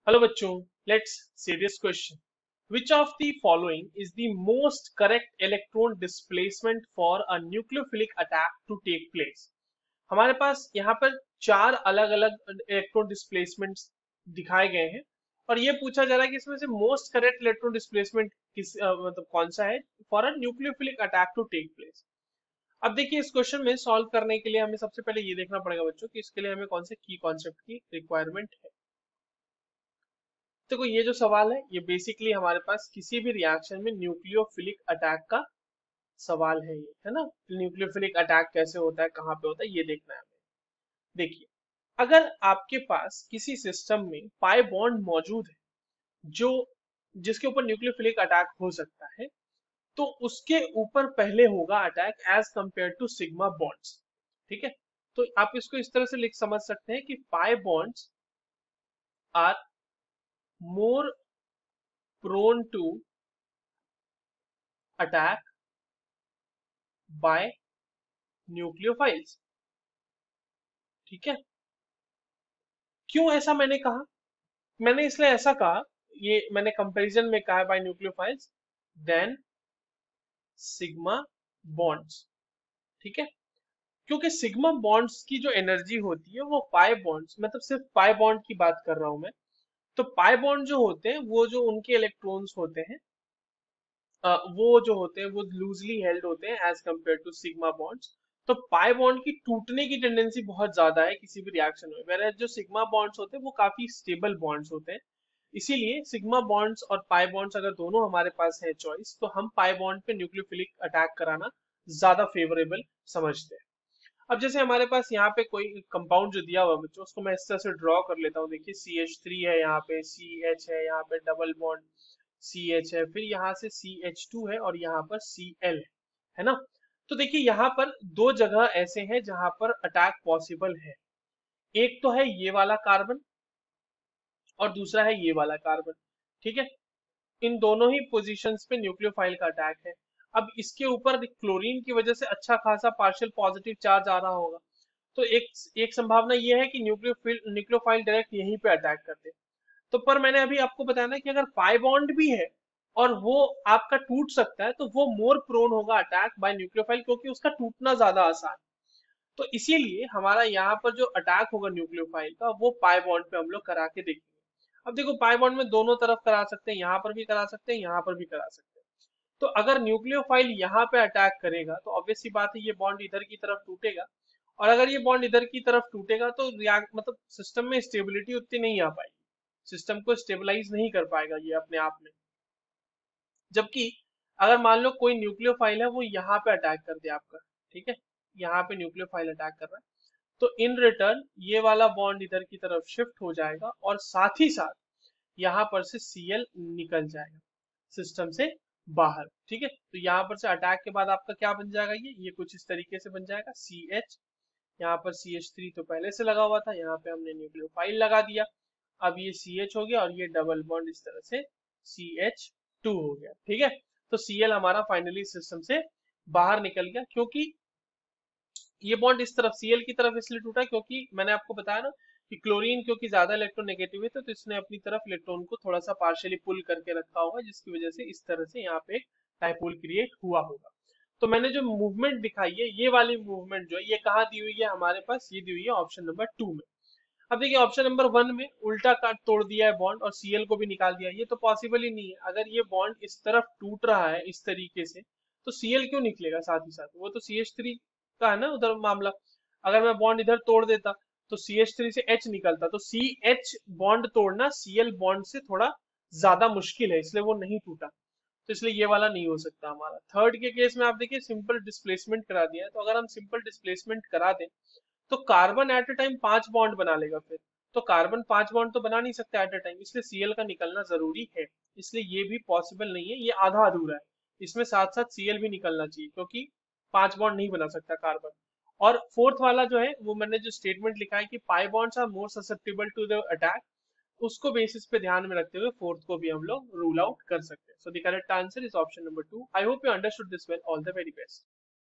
Hello बच्चों, let's see this question. Which of the following is the most correct electron displacement for a nucleophilic attack to take place? हमारे पास यहाँ पर चार अलग अलग electron displacements दिखाए गए हैं और ये पूछा जा रहा है कि इसमें से मोस्ट करेक्ट इलेक्ट्रॉन डिस्प्लेसमेंट किस मतलब कौन सा है for a nucleophilic attack to take place. अब देखिए, इस क्वेश्चन में सॉल्व करने के लिए हमें सबसे पहले ये देखना पड़ेगा बच्चों कि इसके लिए हमें कौन से की कॉन्सेप्ट की रिक्वायरमेंट है. देखो, ये जो सवाल है ये बेसिकली हमारे पास किसी भी रिएक्शन में न्यूक्लियोफिलिक अटैक का सवाल है, ये है ना. न्यूक्लियोफिलिक अटैक कैसे होता है, कहाँ पे होता है, ये देखना है हमें. देखिए, अगर आपके पास किसी सिस्टम में पाई बॉन्ड मौजूद है जो जिसके ऊपर न्यूक्लियोफिलिक अटैक हो सकता है, तो उसके ऊपर पहले होगा attack as compare to sigma bonds. ठीक है, तो आप इसको इस तरह से लिख समझ सकते हैं कि pi bonds are more prone to attack by nucleophiles. ठीक है, क्यों ऐसा मैंने कहा? मैंने इसलिए ऐसा कहा, ये मैंने कंपैरिजन में कहा by nucleophiles then sigma bonds. ठीक है, क्योंकि सिग्मा बॉन्ड्स की जो एनर्जी होती है वो पाई बॉन्ड्स, मतलब सिर्फ पाई बॉन्ड की बात कर रहा हूं मैं. तो पाई बॉन्ड जो होते हैं वो जो उनके इलेक्ट्रॉन्स होते हैं वो जो होते हैं वो लूजली हेल्ड होते हैं as compare to sigma bonds. तो पाई बॉन्ड की टूटने की टेंडेंसी बहुत ज्यादा है किसी भी रिएक्शन में, whereas जो सिग्मा बॉन्ड्स होते हैं वो काफी स्टेबल बॉन्ड्स होते हैं. इसीलिए सिग्मा बॉन्ड्स और पाई बॉन्ड्स अगर दोनों हमारे पास है चॉइस, तो हम पाई बॉन्ड पे न्यूक्लियोफिलिक अटैक कराना ज्यादा फेवरेबल समझते हैं. अब जैसे हमारे पास यहाँ पे कोई कंपाउंड जो दिया हुआ है बच्चों, उसको मैं इस तरह से ड्रॉ कर लेता हूँ. देखिए, CH3 है, यहाँ पे CH है, यहाँ पे डबल बॉन्ड CH है, फिर यहाँ से CH2 है और यहाँ पर Cl है ना. तो देखिए, यहाँ पर दो जगह ऐसे हैं जहां पर अटैक पॉसिबल है. एक तो है ये वाला कार्बन और दूसरा है ये वाला कार्बन. ठीक है, इन दोनों ही पोजीशंस पे न्यूक्लियोफाइल का अटैक है. अब इसके ऊपर क्लोरीन की वजह से अच्छा खासा पार्शियल पॉजिटिव चार्ज आ रहा होगा, तो एक एक संभावना ये है कि न्यूक्लियोफाइल डायरेक्ट यहीं पे अटैक कर दे. तो पर मैंने अभी आपको बताया ना कि अगर पाई बॉन्ड भी है और वो आपका टूट सकता है, तो वो मोर प्रोन होगा अटैक बाय न्यूक्लियोफाइल, क्योंकि उसका टूटना ज्यादा आसान है. तो इसीलिए हमारा यहाँ पर जो अटैक होगा न्यूक्लियोफाइल का, वो पाई बॉन्ड पे हम लोग करा के देखेंगे. अब देखो, पाई बॉन्ड में दोनों तरफ करा सकते हैं, यहाँ पर भी करा सकते हैं, यहाँ पर भी करा सकते हैं. तो अगर न्यूक्लियोफाइल यहाँ पे अटैक करेगा तो ऑब्वियस सी बात है ये बॉन्ड इधर की तरफ टूटेगा. और अगर ये बॉन्ड इधर की तरफ टूटेगा तो रिएक्ट मतलब सिस्टम में स्टेबिलिटी उतनी नहीं आ पाएगी, सिस्टम को स्टेबलाइज नहीं कर पाएगा ये अपने आप में. जबकि अगर मान लो कोई न्यूक्लियोफाइल है वो यहाँ पे अटैक कर दे आपका, ठीक है, यहाँ पे न्यूक्लियोफाइल अटैक कर रहा है, तो इन रिटर्न ये वाला बॉन्ड इधर की तरफ शिफ्ट हो जाएगा और साथ ही साथ यहाँ पर से Cl निकल जाएगा सिस्टम से बाहर. ठीक है, तो यहाँ पर से अटैक के बाद आपका क्या बन जाएगा, ये कुछ इस तरीके से बन जाएगा. CH, यहाँ पर CH3 तो पहले से लगा हुआ था, यहाँ पे हमने न्यूक्लियोफाइल लगा दिया. अब ये CH हो गया और ये डबल बॉन्ड इस तरह से CH2 हो गया. ठीक है, तो Cl हमारा फाइनली सिस्टम से बाहर निकल गया, क्योंकि ये बॉन्ड इस तरफ Cl की तरफ इसलिए टूटा क्योंकि मैंने आपको बताया ना कि क्लोरीन क्योंकि ज्यादा इलेक्ट्रोनेगेटिव है, तो इसने अपनी तरफ इलेक्ट्रॉन को थोड़ा सा पार्शियली पुल करके रखा होगा, जिसकी वजह से इस तरह से यहाँ पे एक डायपोल क्रिएट हुआ होगा. तो मैंने जो मूवमेंट दिखाई है, ये वाली मूवमेंट जो है ये कहाँ दी हुई है हमारे पास, ये दी हुई है ऑप्शन नंबर 2 में. अब देखिए, ऑप्शन नंबर 1 में उल्टा काट तोड़ दिया है बॉन्ड और Cl को भी निकाल दिया, ये तो पॉसिबल ही नहीं है. अगर ये बॉन्ड इस तरफ टूट रहा है इस तरीके से, तो Cl क्यों निकलेगा साथ ही साथ, वो तो CH3 का है ना उधर मामला. अगर मैं बॉन्ड इधर तोड़ देता तो CH3 से H निकलता, तो CH बॉन्ड तोड़ना Cl बॉन्ड से थोड़ा ज्यादा मुश्किल है, इसलिए वो नहीं टूटा. तो इसलिए ये वाला नहीं हो सकता हमारा. थर्ड के केस में आप देखिए सिंपल डिस्प्लेसमेंट करा दिया है, तो अगर हम सिंपल डिस्प्लेसमेंट करा दें तो carbon at a time 5 bond बना लेगा फिर. तो कार्बन 5 बॉन्ड तो बना नहीं सकता एट अ टाइम, इसलिए Cl का निकलना जरूरी है. इसलिए ये भी पॉसिबल नहीं है, ये आधा अधूरा है. इसमें साथ साथ Cl भी निकलना चाहिए, क्योंकि 5 बॉन्ड नहीं बना सकता कार्बन. और फोर्थ वाला जो है वो मैंने जो स्टेटमेंट लिखा है कि pi bonds are more susceptible to the attack, उसको बेसिस पे ध्यान में रखते हुए फोर्थ को भी हम लोग रूल आउट कर सकते हैं. So the correct answer is option number 2. I hope you understood this well. All the very best.